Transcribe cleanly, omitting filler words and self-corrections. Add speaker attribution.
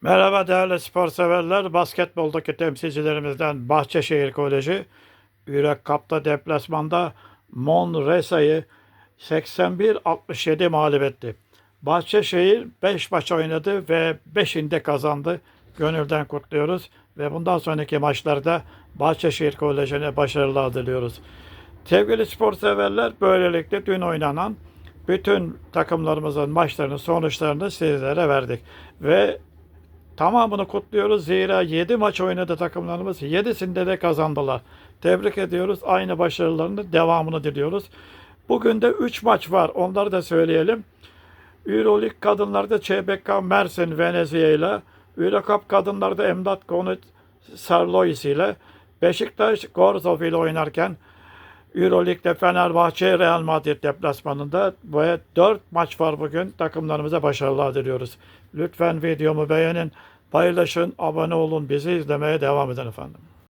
Speaker 1: Merhaba değerli spor severler. Basketboldaki temsilcilerimizden Bahçeşehir Koleji Euro Cup'ta deplasmanda Monresa'yı 81-67 mağlup etti. Bahçeşehir 5 maç oynadı ve 5'inde kazandı. Gönülden kutluyoruz ve bundan sonraki maçlarda Bahçeşehir Koleji'ne başarılar diliyoruz. Sevgili spor severler, böylelikle dün oynanan bütün takımlarımızın maçlarının sonuçlarını sizlere verdik. Ve tamamını kutluyoruz. Zira 7 maç oynadı takımlarımız. 7'sinde de kazandılar. Tebrik ediyoruz. Aynı başarılarının devamını diliyoruz. Bugün de 3 maç var. Onları da söyleyelim. Euroleague kadınlarda ÇBK Mersin Venezia ile, Eurocup kadınlarda Emdat Konut Sarlois ile, Beşiktaş Gorzov ile oynarken Euroleague'de Fenerbahçe Real Madrid deplasmanında ve 4 maç var bugün. Takımlarımıza başarılar diliyoruz. Lütfen videomu beğenin, paylaşın, abone olun, bizi izlemeye devam edin efendim.